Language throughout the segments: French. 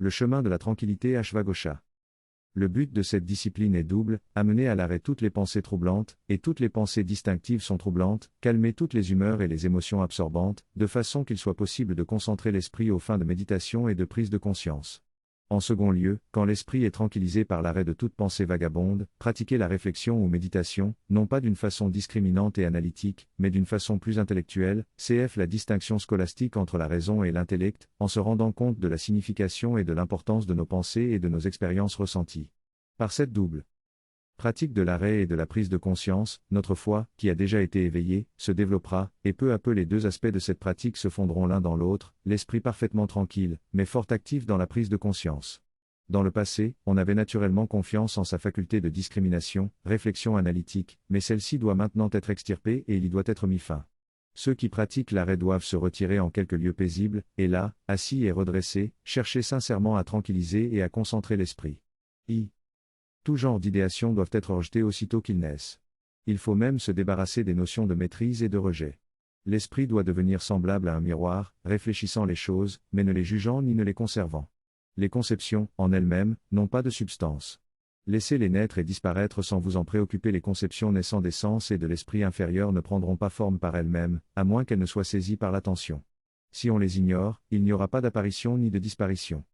Le chemin de la tranquillité Ashwagosha. Le but de cette discipline est double, amener à l'arrêt toutes les pensées troublantes, et toutes les pensées distinctives sont troublantes, calmer toutes les humeurs et les émotions absorbantes, de façon qu'il soit possible de concentrer l'esprit aux fins de méditation et de prise de conscience. En second lieu, quand l'esprit est tranquillisé par l'arrêt de toute pensée vagabonde, pratiquer la réflexion ou méditation, non pas d'une façon discriminante et analytique, mais d'une façon plus intellectuelle, cf. La distinction scolastique entre la raison et l'intellect, en se rendant compte de la signification et de l'importance de nos pensées et de nos expériences ressenties. Par cette double pratique de l'arrêt et de la prise de conscience, notre foi, qui a déjà été éveillée, se développera, et peu à peu les deux aspects de cette pratique se fondront l'un dans l'autre, l'esprit parfaitement tranquille, mais fort actif dans la prise de conscience. Dans le passé, on avait naturellement confiance en sa faculté de discrimination, réflexion analytique, mais celle-ci doit maintenant être extirpée et il y doit être mis fin. Ceux qui pratiquent l'arrêt doivent se retirer en quelque lieu paisible, et là, assis et redressés, chercher sincèrement à tranquilliser et à concentrer l'esprit. Tout genre d'idéations doivent être rejetées aussitôt qu'ils naissent. Il faut même se débarrasser des notions de maîtrise et de rejet. L'esprit doit devenir semblable à un miroir, réfléchissant les choses, mais ne les jugeant ni ne les conservant. Les conceptions, en elles-mêmes, n'ont pas de substance. Laissez-les naître et disparaître sans vous en préoccuper. Les conceptions naissant des sens et de l'esprit inférieur ne prendront pas forme par elles-mêmes, à moins qu'elles ne soient saisies par l'attention. Si on les ignore, il n'y aura pas d'apparition ni de disparition.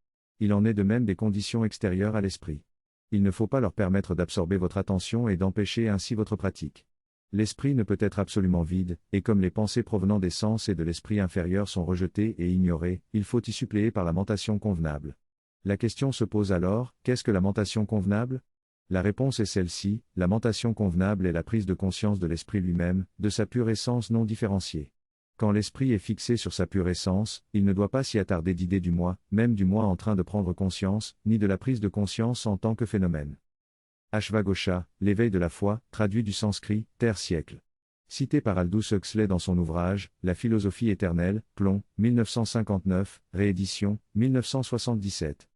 Il en est de même des conditions extérieures à l'esprit. Il ne faut pas leur permettre d'absorber votre attention et d'empêcher ainsi votre pratique. L'esprit ne peut être absolument vide, et comme les pensées provenant des sens et de l'esprit inférieur sont rejetées et ignorées, il faut y suppléer par la mentation convenable. La question se pose alors, qu'est-ce que la mentation convenable ? La réponse est celle-ci, la mentation convenable est la prise de conscience de l'esprit lui-même, de sa pure essence non différenciée. Quand l'esprit est fixé sur sa pure essence, il ne doit pas s'y attarder d'idées du moi, même du moi en train de prendre conscience, ni de la prise de conscience en tant que phénomène. Ashwagosha, l'éveil de la foi, traduit du sanskrit, terre siècle. Cité par Aldous Huxley dans son ouvrage, La philosophie éternelle, Plomb, 1959, réédition, 1977.